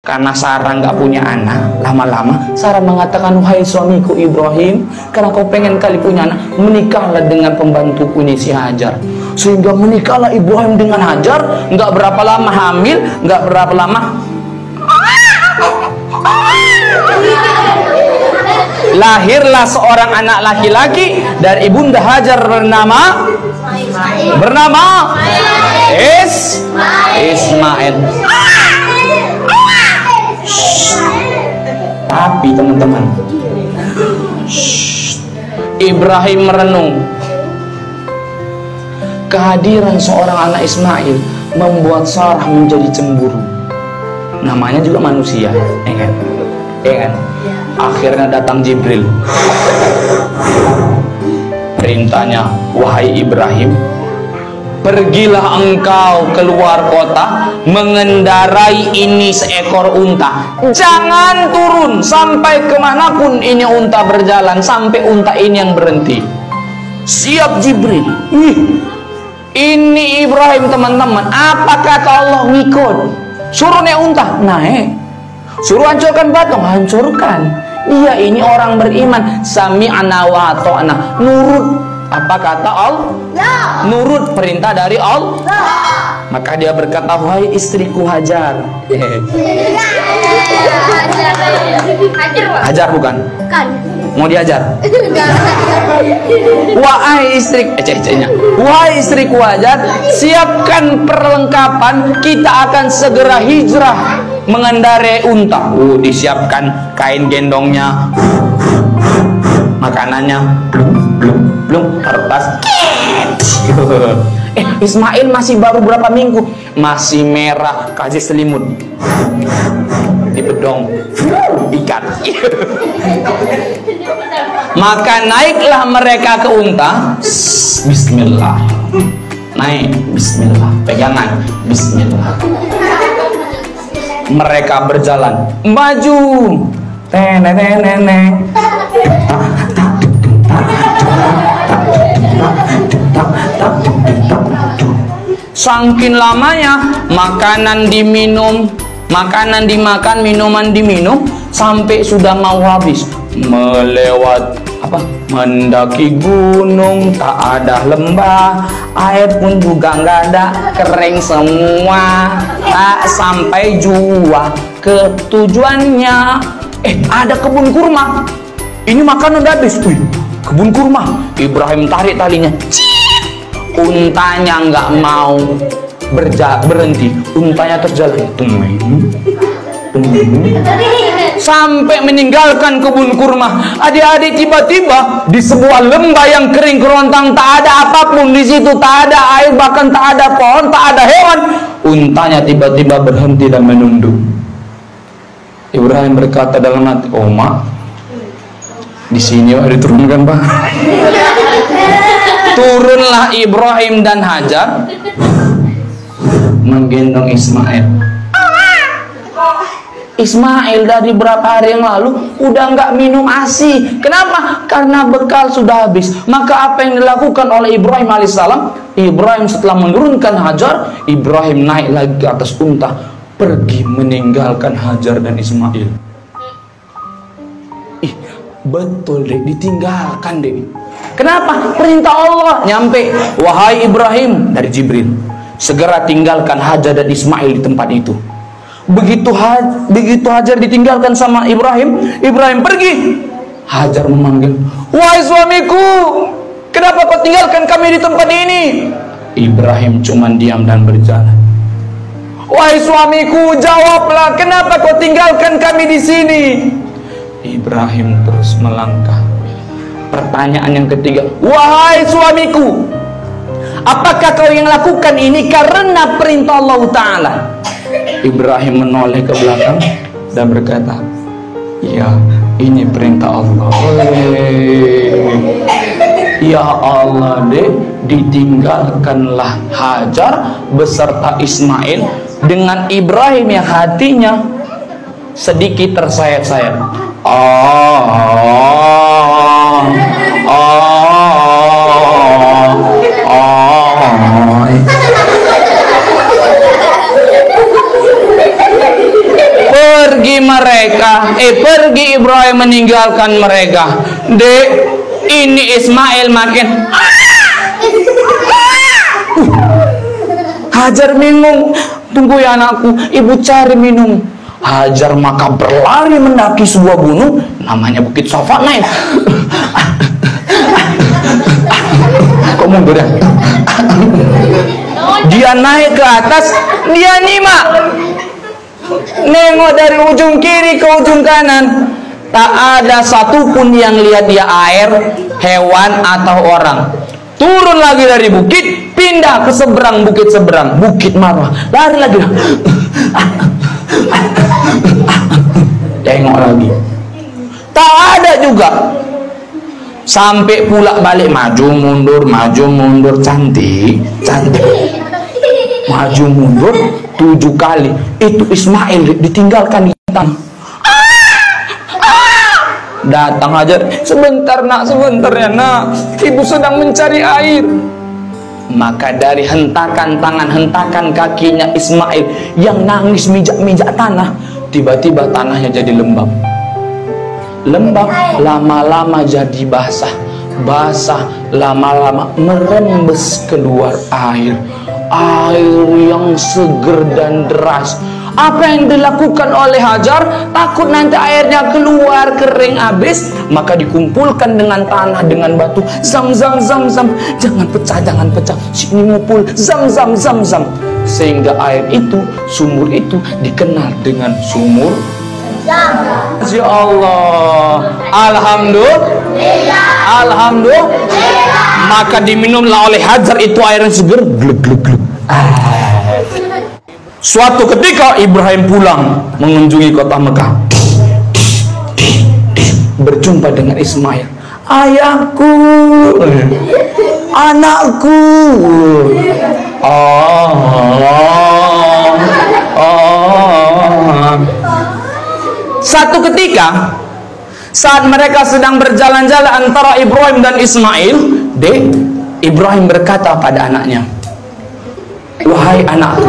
Karena Sarah nggak punya anak, lama-lama Sarah mengatakan, wahai suamiku Ibrahim, karena kau pengen kali punya anak, menikahlah dengan pembantuku ini si Hajar. Sehingga menikahlah Ibrahim dengan Hajar. Nggak berapa lama hamil, nggak berapa lama lahirlah seorang anak laki-laki dari ibunda Hajar bernama Ismail. Tapi teman-teman, Ibrahim merenung. Kehadiran seorang anak Ismail membuat Sarah menjadi cemburu. Namanya juga manusia, ya kan? Ya kan? Akhirnya datang Jibril. Perintahnya, wahai Ibrahim, pergilah engkau keluar kota mengendarai ini seekor unta. Jangan turun sampai kemanapun ini unta berjalan, sampai unta ini yang berhenti. Siap Jibril. Ini Ibrahim teman-teman. Apa kata Allah? Ngikut. Suruh naik unta, naik. Suruh hancurkan batu, hancurkan. Iya, ini orang beriman. Sami'na wa ata'na. Nurut apa kata Allah? Nurut perintah dari Allah. Maka dia berkata, wahai istriku Hajar. Hajar bukan? Mau diajar? Wahai istriku Hajar, siapkan perlengkapan, kita akan segera hijrah mengendarai unta. Disiapkan kain gendongnya, makanannya, belum kertas. Ismail masih baru berapa minggu, masih merah, kasih selimut di bedong, ikat. Maka naiklah mereka ke unta. Bismillah. Naik, bismillah. Pegangan, bismillah. Mereka berjalan, maju. Sangkin lamanya makanan diminum, makanan dimakan, minuman diminum, sampai sudah mau habis. Mendaki gunung tak ada lembah, air pun juga nggak ada, kering semua. Tak sampai jua ke tujuannya. Ada kebun kurma. Ini makanan udah habis. Kebun kurma. Ibrahim tarik talinya. Untanya nggak mau berhenti. Untanya terjalan. Sampai meninggalkan kebun kurma. Adik-adik, tiba-tiba di sebuah lembah yang kering kerontang, tak ada apapun di situ, tak ada air, bahkan tak ada pohon, tak ada hewan. Untanya tiba-tiba berhenti dan menunduk. Ibrahim berkata dalam hati, oh mak, di sini Pak diturunkan Pak. Turunlah Ibrahim dan Hajar menggendong Ismail. Ismail dari berapa hari yang lalu udah nggak minum ASI. Kenapa? Karena bekal sudah habis. Maka apa yang dilakukan oleh Ibrahim alaihissalam? Ibrahim setelah menurunkan Hajar, Ibrahim naik lagi ke atas unta, pergi meninggalkan Hajar dan Ismail. Betul deh, ditinggalkan deh. Kenapa? Perintah Allah nyampe, wahai Ibrahim, dari Jibril, segera tinggalkan Hajar dan Ismail di tempat itu. Begitu Hajar ditinggalkan sama Ibrahim, Ibrahim pergi. Hajar memanggil, wahai suamiku, kenapa kau tinggalkan kami di tempat ini? Ibrahim cuma diam dan berjalan. Wahai suamiku, jawablah, kenapa kau tinggalkan kami di sini? Ibrahim terus melangkah. Pertanyaan yang ketiga, wahai suamiku, apakah kau yang lakukan ini karena perintah Allah Ta'ala? Ibrahim menoleh ke belakang dan berkata, ya, ini perintah Allah. Ya Allah deh, ditinggalkanlah Hajar beserta Ismail dengan Ibrahim yang hatinya sedikit tersayat-sayat. Pergi Ibrahim meninggalkan mereka. Dek, ini Ismail makin Hajar bingung. Tunggu ya anakku, ibu cari minum. Hajar maka berlari mendaki sebuah gunung namanya Bukit Safa. Naik. Kok mundur ya? Dia naik ke atas, dia nyimak. Nengok dari ujung kiri ke ujung kanan. Tak ada satupun yang lihat dia air, hewan atau orang. Turun lagi dari bukit, pindah ke seberang bukit seberang, Bukit Marwah. Lari lagi. Tengok lagi. Tak ada juga. Sampai pula balik, maju mundur, cantik. Maju mundur 7 kali. Itu Ismail ditinggalkan di tanah. Datang Hajar, sebentar nak, sebentar ya nak, ibu sedang mencari air. Maka dari hentakan tangan, hentakan kakinya Ismail yang nangis mijak-mijak tanah, tiba-tiba tanahnya jadi lembab. Lembab lama-lama jadi basah, basah lama-lama merembes keluar air yang seger dan deras. Apa yang dilakukan oleh Hajar? Takut nanti airnya keluar kering habis, maka dikumpulkan dengan tanah, dengan batu. Zam. Jangan pecah. Sini ngumpul. Zam. Sehingga air itu, sumur itu dikenal dengan sumur Zam. Ya Allah. Alhamdulillah. Maka diminumlah oleh Hajar itu air yang seger. Gluk. Suatu ketika Ibrahim pulang mengunjungi kota Mekah, berjumpa dengan Ismail. Ayahku, anakku. Satu ketika saat mereka sedang berjalan-jalan antara Ibrahim dan Ismail, Ibrahim berkata pada anaknya, wahai anakku,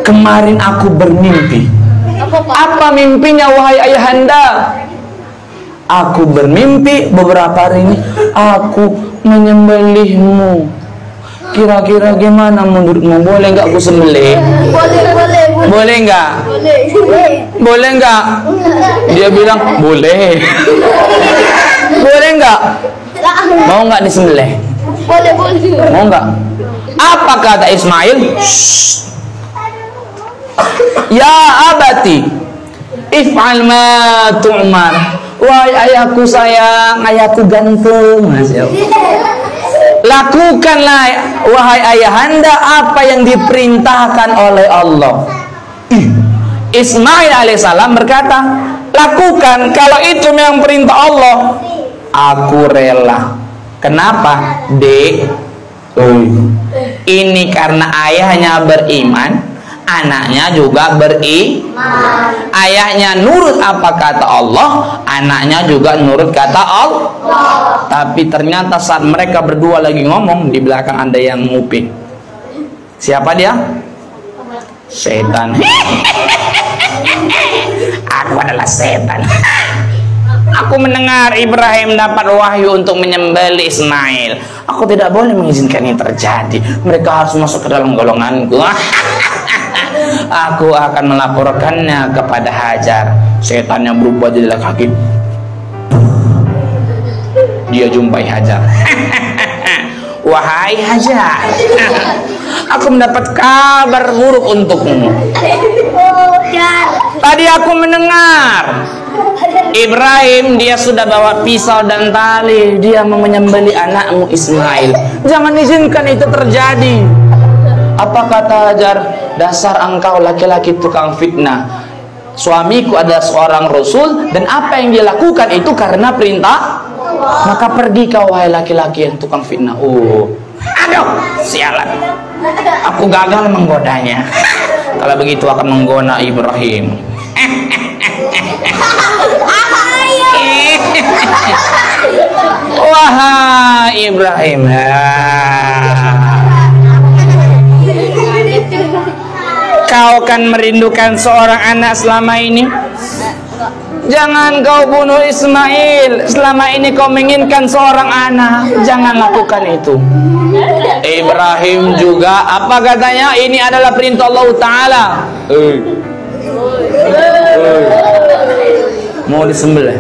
kemarin aku bermimpi. Apa mimpinya wahai ayahanda? Aku bermimpi beberapa hari ini aku menyembelihmu. Kira-kira gimana menurutmu? Boleh nggak aku sembelih? Boleh nggak? Boleh nggak? Dia bilang boleh. Boleh nggak? Mau nggak disembelih? Boleh. Mau nggak? Apa kata Ismail? Ya abati, if'al ma tu'mar. Wahai ayahku sayang, ayahku ganteng. Lakukanlah wahai ayahanda apa yang diperintahkan oleh Allah. Ismail alaihissalam berkata, lakukan, kalau itu memang perintah Allah, aku rela. Kenapa? Ini karena ayahnya beriman, anaknya juga beriman. Ayahnya nurut apa kata Allah, anaknya juga nurut kata Allah. Tapi ternyata saat mereka berdua lagi ngomong, di belakang ada yang nguping. Siapa dia? Setan. Aku adalah setan. Aku mendengar Ibrahim dapat wahyu untuk menyembelih Ismail. Aku tidak boleh mengizinkan ini terjadi. Mereka harus masuk ke dalam golonganku. Aku akan melaporkannya kepada Hajar. Setan yang berubah jadi laki-laki. Dia jumpai Hajar. Wahai Hajar, aku mendapat kabar buruk untukmu. Tadi aku mendengar Ibrahim dia sudah bawa pisau dan tali, dia mau menyembelih anakmu Ismail. Jangan izinkan itu terjadi. Apa kata Hajar? Dasar engkau laki-laki tukang fitnah. Suamiku adalah seorang rasul dan apa yang dia lakukan itu karena perintah. Maka pergi kau wahai laki-laki yang tukang fitnah. Aduh, sialan. Aku gagal menggodanya. Kalau begitu akan menggoda Ibrahim. Wahai Ibrahim. kau kan merindukan seorang anak selama ini? Jangan kau bunuh Ismail. Selama ini kau menginginkan seorang anak. Jangan lakukan itu. Ibrahim juga apa katanya? Ini adalah perintah Allah Ta'ala. Mau disembelih?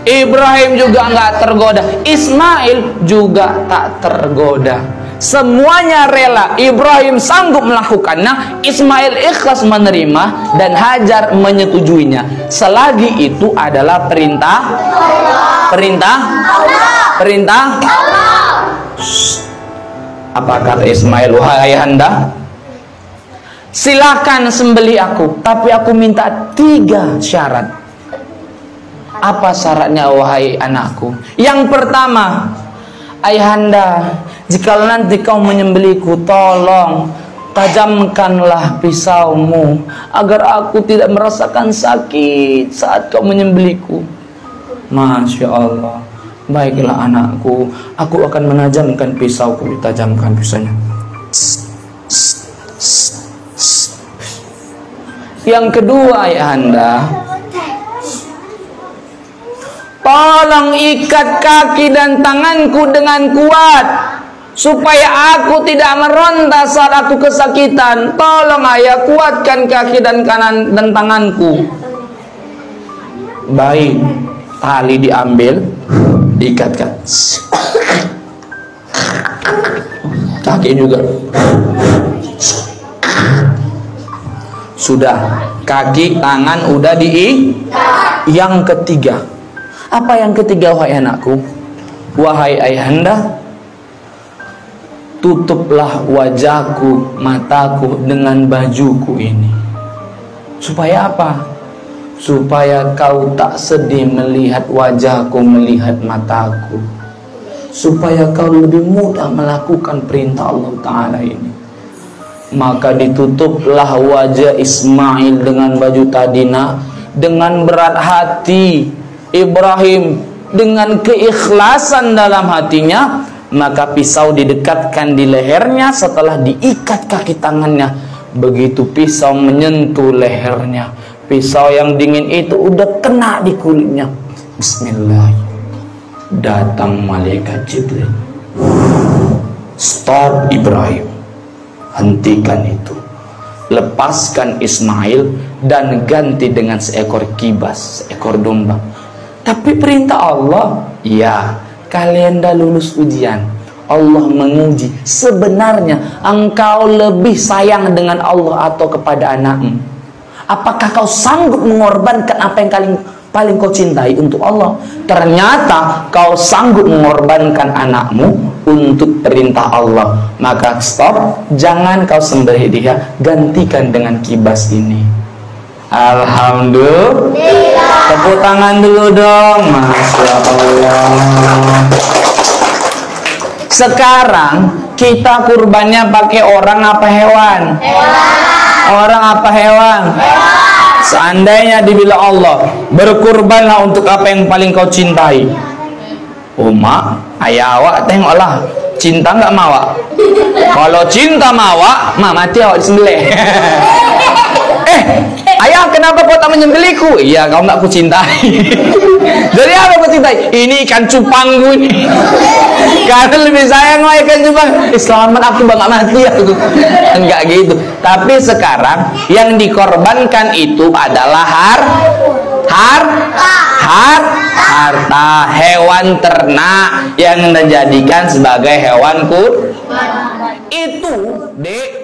Ibrahim juga nggak tergoda. Ismail juga tak tergoda. Semuanya rela. Ibrahim sanggup melakukannya, Ismail ikhlas menerima, dan Hajar menyetujuinya. Selagi itu adalah perintah perintah. Apa kata Ismail? Wahai ayahanda, silahkan sembelih aku, tapi aku minta 3 syarat. Apa syaratnya wahai anakku? Yang pertama, ayahanda, jika nanti kau menyembelihku, tolong tajamkanlah pisaumu agar aku tidak merasakan sakit saat kau menyembelihku. Masya Allah. Baiklah anakku, aku akan menajamkan pisauku. Ditajamkan pisaunya. Yang kedua, ayahanda, tolong ikat kaki dan tanganku dengan kuat supaya aku tidak meronta saat aku kesakitan. Tolong ayah, kuatkan kaki dan tanganku. Baik, tali diambil, diikatkan. Kaki juga. Sudah, kaki, tangan udah Yang ketiga, apa yang ketiga wahai anakku? Wahai ayahanda, tutuplah wajahku, mataku dengan bajuku ini. Supaya apa? Supaya kau tak sedih melihat wajahku, melihat mataku. Supaya kau lebih mudah melakukan perintah Allah Ta'ala ini. Maka ditutuplah wajah Ismail dengan baju tadina. Dengan berat hati Ibrahim, dengan keikhlasan dalam hatinya, maka pisau didekatkan di lehernya. Setelah diikat kaki tangannya, begitu pisau menyentuh lehernya, pisau yang dingin itu udah kena di kulitnya. Bismillah. Datang malaikat Jibril. Stop Ibrahim, hentikan itu, lepaskan Ismail dan ganti dengan seekor kibas, seekor domba. Tapi perintah Allah, ya, kalian dah lulus ujian. Allah menguji, sebenarnya engkau lebih sayang dengan Allah atau kepada anakmu? Apakah kau sanggup mengorbankan apa yang paling kau cintai untuk Allah? Ternyata kau sanggup mengorbankan anakmu untuk perintah Allah. Maka stop, jangan kau sembelih dia, gantikan dengan kibas ini. Alhamdulillah. Tepuk tangan dulu dong. Masya Allah. Sekarang kita kurbannya pakai orang apa hewan? Orang apa hewan? Seandainya dibilang Allah, berkurbanlah untuk apa yang paling kau cintai. Oh mak, ayah awak tengoklah, cinta nggak mawak? Kalau cinta mawak, mak mati awak disembelih. Ayah, kenapa kau tak menyembelihku? Iya, kau nggak kucintai. Jadi apa kau cintai? Ini ikan cupangku ini. Karena lebih sayang sama ikan cupang. Selamat aku bang, nggak mati aku. Enggak gitu. Tapi sekarang yang dikorbankan itu adalah harta, hewan ternak yang dijadikan sebagai hewan kurban. Itu, Dek.